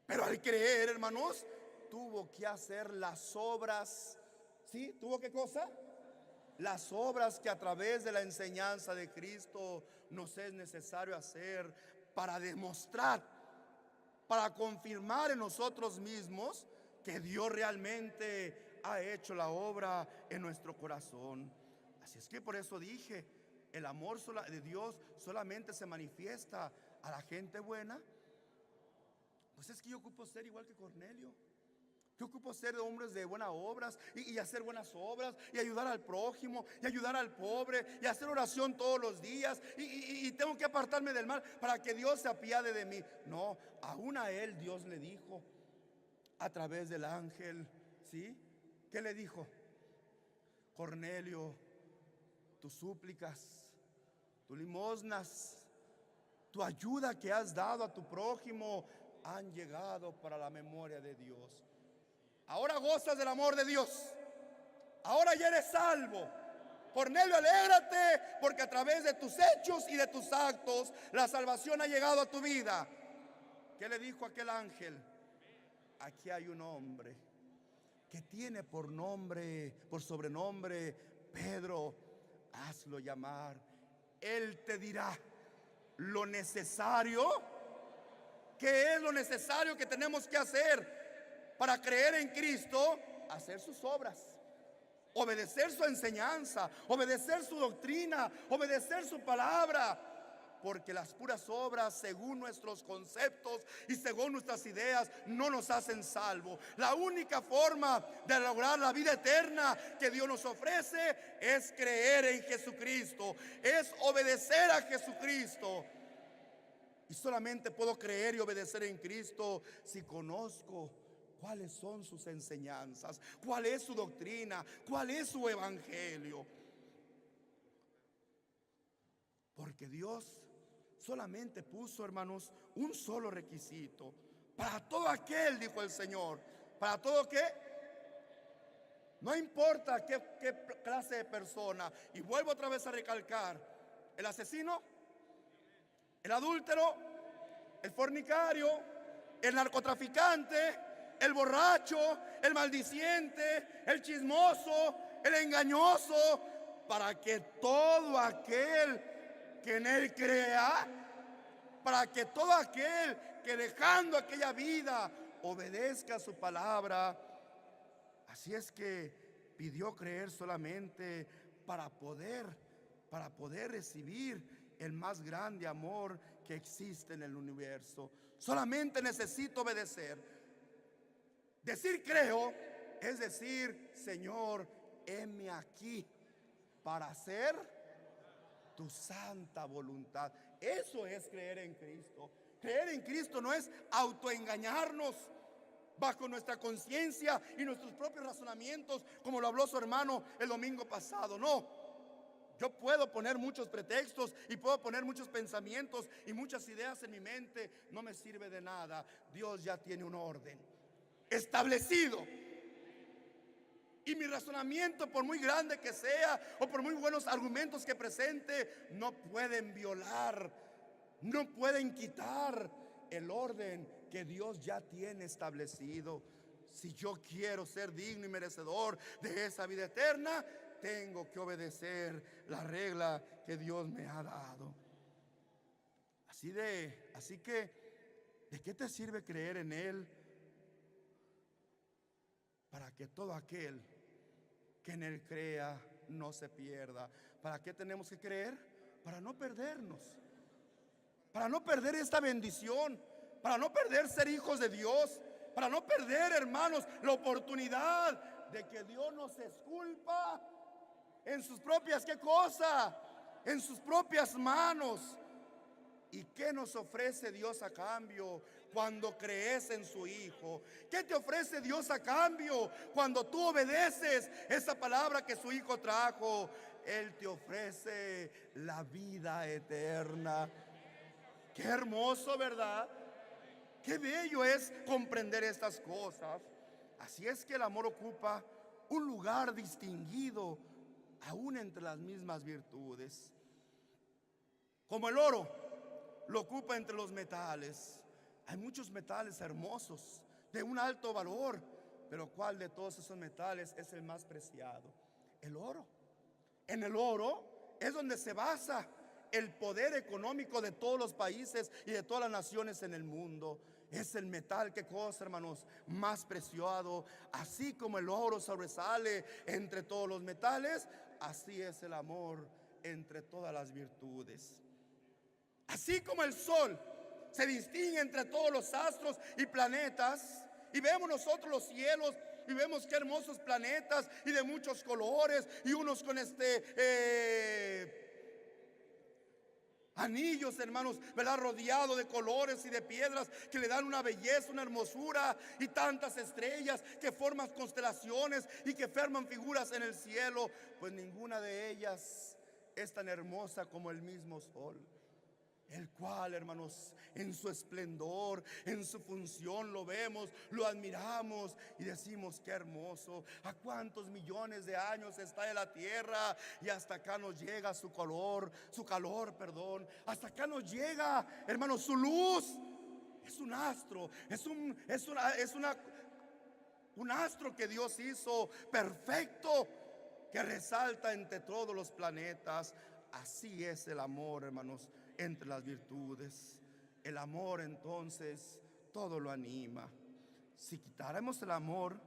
Pero al creer, hermanos, tuvo que hacer las obras. ¿Sí? ¿Tuvo qué cosa? Las obras que a través de la enseñanza de Cristo nos es necesario hacer para demostrar, para confirmar en nosotros mismos que Dios realmente ha hecho la obra en nuestro corazón. Así es que por eso dije, el amor de Dios solamente se manifiesta a la gente buena. Pues es que yo ocupo ser igual que Cornelio. Yo ocupo ser hombres de buenas obras y hacer buenas obras y ayudar al prójimo y ayudar al pobre y hacer oración todos los días y tengo que apartarme del mal para que Dios se apiade de mí. No, aún a él Dios le dijo a través del ángel, ¿sí? ¿Qué le dijo? Cornelio, tus súplicas, tus limosnas, tu ayuda que has dado a tu prójimo han llegado para la memoria de Dios. Ahora gozas del amor de Dios. Ahora ya eres salvo. Cornelio, alégrate, porque a través de tus hechos y de tus actos la salvación ha llegado a tu vida. ¿Qué le dijo aquel ángel? Aquí hay un hombre que tiene por nombre, por sobrenombre, Pedro. Hazlo llamar. Él te dirá lo necesario. ¿Qué es lo necesario que tenemos que hacer para creer en Cristo? Hacer sus obras, obedecer su enseñanza, obedecer su doctrina, obedecer su palabra. Porque las puras obras, según nuestros conceptos y según nuestras ideas, no nos hacen salvo. La única forma de lograr la vida eterna que Dios nos ofrece es creer en Jesucristo, es obedecer a Jesucristo. Y solamente puedo creer y obedecer en Cristo si conozco cuáles son sus enseñanzas, cuál es su doctrina, cuál es su evangelio. Porque Dios solamente puso, hermanos, un solo requisito para todo aquel, dijo el Señor. ¿Para todo qué? No importa qué clase de persona. Y vuelvo otra vez a recalcar: el asesino, el adúltero, el fornicario, el narcotraficante, el borracho, el maldiciente, el chismoso, el engañoso, para que todo aquel que en él crea, para que todo aquel que dejando aquella vida obedezca su palabra. Así es que pidió creer solamente para poder recibir el más grande amor que existe en el universo. Solamente necesito obedecer. Decir creo es decir: Señor, heme aquí para hacer tu santa voluntad. Eso es creer en Cristo. Creer en Cristo no es autoengañarnos bajo nuestra conciencia y nuestros propios razonamientos, como lo habló su hermano el domingo pasado. No, yo puedo poner muchos pretextos y puedo poner muchos pensamientos y muchas ideas en mi mente. No me sirve de nada. Dios ya tiene un orden establecido. Y mi razonamiento, por muy grande que sea o por muy buenos argumentos que presente, no pueden violar, no pueden quitar el orden que Dios ya tiene establecido. Si yo quiero ser digno y merecedor de esa vida eterna, tengo que obedecer la regla que Dios me ha dado. Así que, ¿de qué te sirve creer en Él? Para que todo aquel que en Él crea no se pierda. ¿Para qué tenemos que creer? Para no perdernos, para no perder esta bendición, para no perder ser hijos de Dios, para no perder, hermanos, la oportunidad de que Dios nos esculpa en sus propias, ¿qué cosa? En sus propias manos. ¿Y qué nos ofrece Dios a cambio cuando crees en su Hijo? ¿Qué te ofrece Dios a cambio cuando tú obedeces esa palabra que su Hijo trajo? Él te ofrece la vida eterna. Qué hermoso, ¿verdad? Qué bello es comprender estas cosas. Así es que el amor ocupa un lugar distinguido aún entre las mismas virtudes. Como el oro lo ocupa entre los metales. Hay muchos metales hermosos, de un alto valor, pero ¿cuál de todos esos metales es el más preciado? El oro. En el oro es donde se basa el poder económico de todos los países y de todas las naciones en el mundo. Es el metal, ¿qué cosa, hermanos? Más preciado. Así como el oro sobresale entre todos los metales, así es el amor entre todas las virtudes. Así como el sol se distingue entre todos los astros y planetas, y vemos nosotros los cielos y vemos qué hermosos planetas y de muchos colores, y unos con anillos, hermanos, ¿verdad? Rodeado de colores y de piedras que le dan una belleza, una hermosura, y tantas estrellas que forman constelaciones y que forman figuras en el cielo. Pues ninguna de ellas es tan hermosa como el mismo sol. el cual, hermanos, en su esplendor, en su función lo vemos, lo admiramos y decimos: qué hermoso. A cuántos millones de años está en la tierra y hasta acá nos llega su calor, perdón. Hasta acá nos llega, hermanos, su luz. Es un astro, un astro que Dios hizo perfecto, que resalta entre todos los planetas. Así es el amor, hermanos, entre las virtudes. El amor, entonces, todo lo anima. Si quitáramos el amor,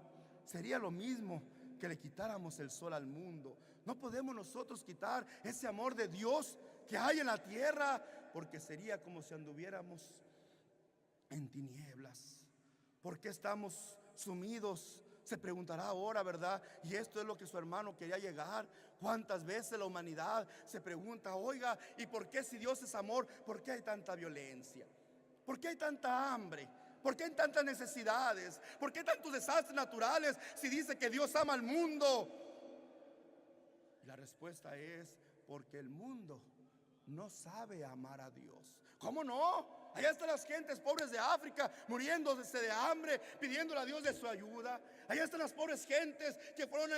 sería lo mismo que le quitáramos el sol al mundo. No podemos nosotros quitar ese amor de Dios que hay en la tierra, porque sería como si anduviéramos en tinieblas. ¿Por qué estamos sumidos? Se preguntará ahora, ¿verdad? Y esto es lo que su hermano quería llegar. ¿Cuántas veces la humanidad se pregunta: oiga, ¿y por qué, si Dios es amor, por qué hay tanta violencia? ¿Por qué hay tanta hambre? ¿Por qué hay tantas necesidades? ¿Por qué tantos desastres naturales si dice que Dios ama al mundo? Y la respuesta es: porque el mundo no sabe amar a Dios. ¿Cómo no? Allá están las gentes pobres de África muriéndose de hambre, pidiéndole a Dios de su ayuda. Allá están las pobres gentes que fueron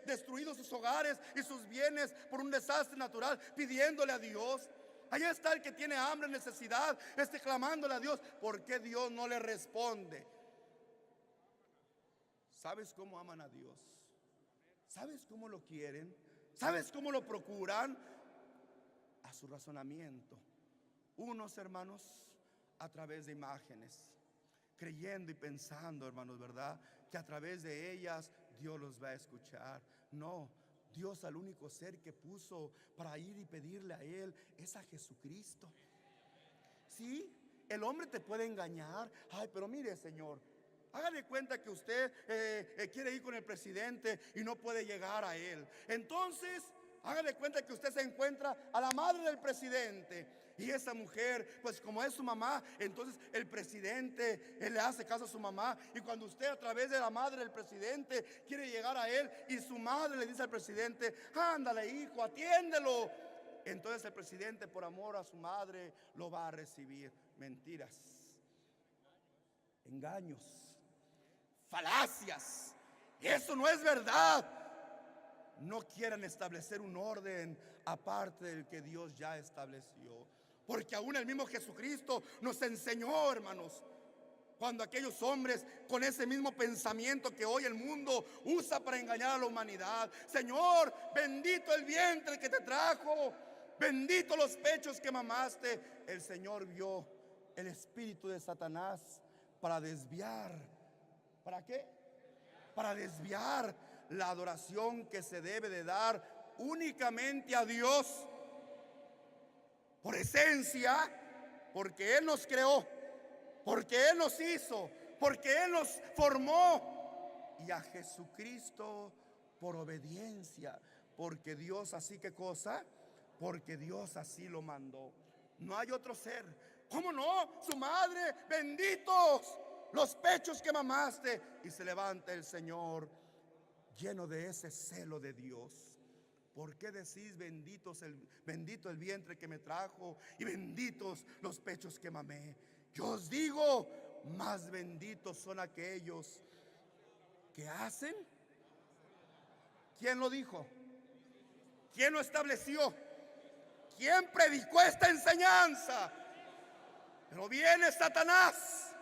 destruidos sus hogares y sus bienes por un desastre natural, pidiéndole a Dios. Allá está el que tiene hambre, necesidad, clamándole a Dios. ¿Por qué Dios no le responde? ¿Sabes cómo aman a Dios? ¿Sabes cómo lo quieren? ¿Sabes cómo lo procuran? A su razonamiento. Unos, hermanos, a través de imágenes, creyendo y pensando, hermanos, ¿verdad?, que a través de ellas Dios los va a escuchar. No, Dios al único ser que puso para ir y pedirle a Él es a Jesucristo. Sí, el hombre te puede engañar. Ay, pero mire, Señor, hágale cuenta que usted quiere ir con el presidente y no puede llegar a él. Entonces, hágale cuenta que usted se encuentra a la madre del presidente, y esa mujer, pues como es su mamá, entonces el presidente, él le hace caso a su mamá. Y cuando usted, a través de la madre del presidente, quiere llegar a él, y su madre le dice al presidente: ándale, hijo, atiéndelo, entonces el presidente, por amor a su madre, lo va a recibir. Mentiras, engaños, falacias. Eso no es verdad. No quieran establecer un orden aparte del que Dios ya estableció, porque aún el mismo Jesucristo nos enseñó, hermanos, cuando aquellos hombres con ese mismo pensamiento que hoy el mundo usa para engañar a la humanidad: Señor, bendito el vientre que te trajo, bendito los pechos que mamaste. El Señor vio el espíritu de Satanás para desviar. ¿Para qué? Para desviar la adoración que se debe de dar únicamente a Dios por esencia, porque Él nos creó, porque Él nos hizo, porque Él nos formó, y a Jesucristo por obediencia, porque Dios así, ¿qué cosa? Porque Dios así lo mandó. No hay otro ser. ¿Cómo no? Su madre, benditos los pechos que mamaste. Y se levanta el Señor lleno de ese celo de Dios. ¿Por qué decís bendito el vientre que me trajo y benditos los pechos que mamé? Yo os digo, más benditos son aquellos que hacen. ¿Quién lo dijo? ¿Quién lo estableció? ¿Quién predicó esta enseñanza? Pero viene Satanás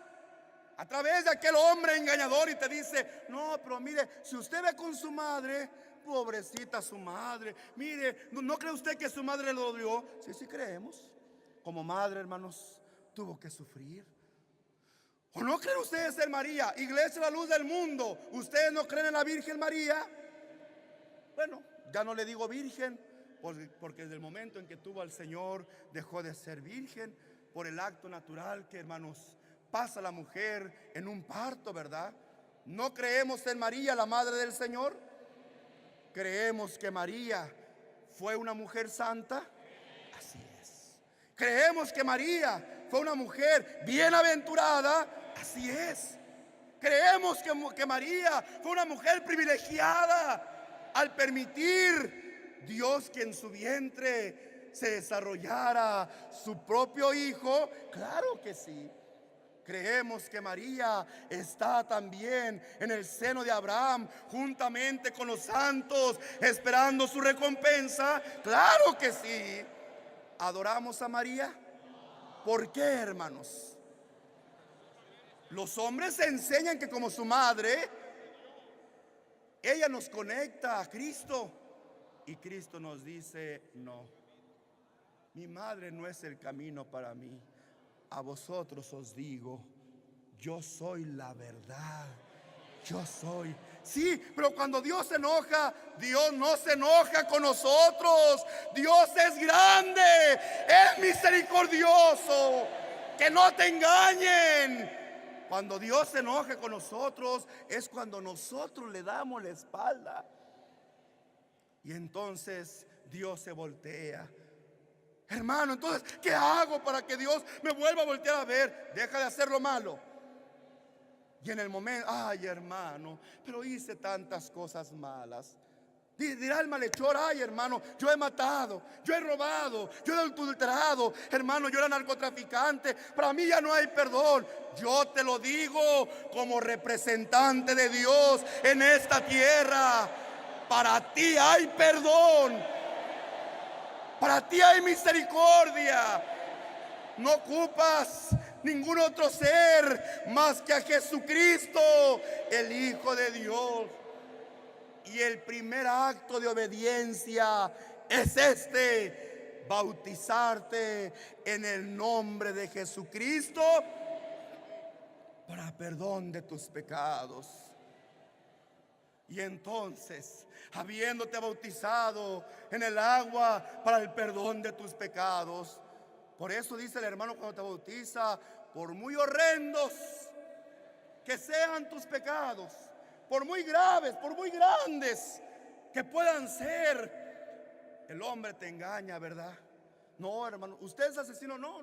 a través de aquel hombre engañador y te dice: no, pero mire, si usted ve con su madre, pobrecita su madre, mire, ¿no cree usted que su madre lo odió? Sí, sí creemos. Como madre, hermanos, tuvo que sufrir. ¿O no creen ustedes en María? Iglesia, la luz del mundo. ¿Ustedes no creen en la Virgen María? Bueno, ya no le digo virgen, porque desde el momento en que tuvo al Señor dejó de ser virgen, por el acto natural que, hermanos, pasa la mujer en un parto, ¿verdad? ¿No creemos en María, la madre del Señor? ¿Creemos que María fue una mujer santa? Así es. ¿Creemos que María fue una mujer bienaventurada? Así es. ¿Creemos que María fue una mujer privilegiada al permitir Dios que en su vientre se desarrollara su propio hijo? Claro que sí. Creemos que María está también en el seno de Abraham, juntamente con los santos, esperando su recompensa. Claro que sí. ¿Adoramos a María? ¿Por qué, hermanos? Los hombres enseñan que como su madre, ella nos conecta a Cristo. Y Cristo nos dice: no, mi madre no es el camino para mí. A vosotros os digo, yo soy la verdad. Yo soy. Sí, pero cuando Dios se enoja, Dios no se enoja con nosotros. Dios es grande, es misericordioso. Que no te engañen. Cuando Dios se enoja con nosotros, es cuando nosotros le damos la espalda. Y entonces Dios se voltea. Hermano, entonces, ¿qué hago para que Dios me vuelva a voltear a ver? Deja de hacer lo malo. Y en el momento, ay, hermano, pero hice tantas cosas malas. Dirá el malhechor: ay, hermano, yo he matado, yo he robado, yo he adulterado, hermano, yo era narcotraficante. Para mí ya no hay perdón. Yo te lo digo como representante de Dios en esta tierra. Para ti hay perdón. Para ti hay misericordia. No ocupas ningún otro ser más que a Jesucristo, el Hijo de Dios. Y el primer acto de obediencia es este: bautizarte en el nombre de Jesucristo para perdón de tus pecados. Y entonces, habiéndote bautizado en el agua para el perdón de tus pecados, por eso dice el hermano cuando te bautiza: por muy horrendos que sean tus pecados, por muy graves, por muy grandes que puedan ser, el hombre te engaña, ¿verdad? No, hermano, usted es asesino. No,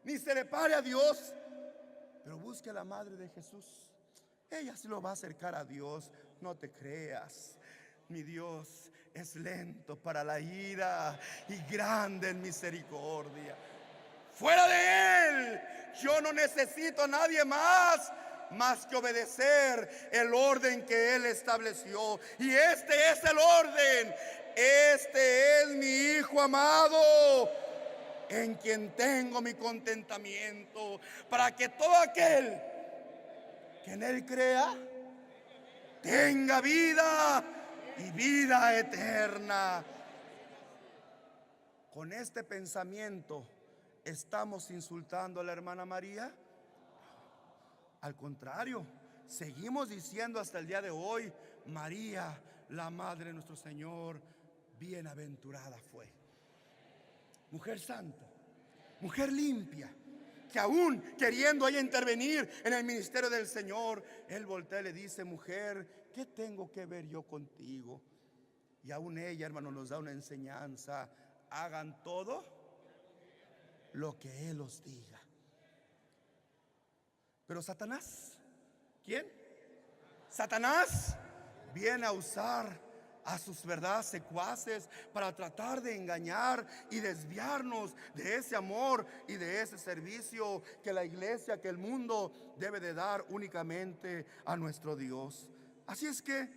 ni se le pare a Dios. Pero busque a la madre de Jesús. Ella sí lo va a acercar a Dios. No te creas. Mi Dios es lento para la ira y grande en misericordia. Fuera de Él, yo no necesito a nadie más que obedecer el orden que Él estableció. Y este es el orden. Este es mi Hijo amado, en quien tengo mi contentamiento, para que todo aquel que en Él crea tenga vida y vida eterna. Con este pensamiento, ¿estamos insultando a la hermana María? Al contrario, seguimos diciendo hasta el día de hoy: María, la madre de nuestro Señor, bienaventurada fue. Mujer santa, mujer limpia, que aún queriendo ella intervenir en el ministerio del Señor, Él voltea y le dice: mujer, ¿qué tengo que ver yo contigo? Y aún ella, hermano, nos da una enseñanza: hagan todo lo que Él os diga. Pero Satanás, ¿quién? Satanás viene a usar a sus secuaces para tratar de engañar y desviarnos de ese amor y de ese servicio que la iglesia, que el mundo debe de dar únicamente a nuestro Dios. Así es que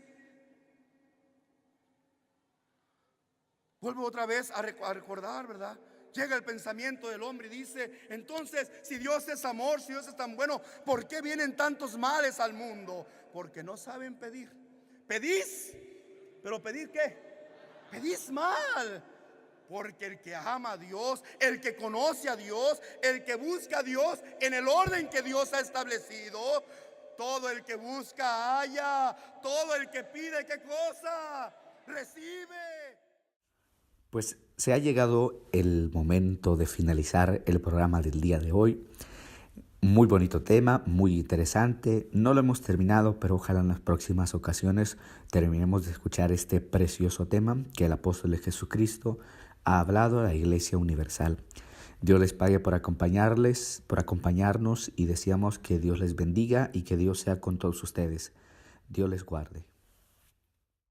vuelvo otra vez a recordar, ¿verdad? Llega el pensamiento del hombre y dice: entonces, si Dios es amor, si Dios es tan bueno, ¿por qué vienen tantos males al mundo? Porque no saben pedir. Pedís, pero ¿pedir qué? Pedís mal. Porque el que ama a Dios, el que conoce a Dios, el que busca a Dios en el orden que Dios ha establecido, todo el que busca halla, todo el que pide, ¿qué cosa? Recibe. Pues se ha llegado el momento de finalizar el programa del día de hoy. Muy bonito tema, muy interesante. No lo hemos terminado, pero ojalá en las próximas ocasiones terminemos de escuchar este precioso tema que el apóstol de Jesucristo ha hablado a la Iglesia Universal. Dios les pague por acompañarnos, y deseamos que Dios les bendiga y que Dios sea con todos ustedes. Dios les guarde.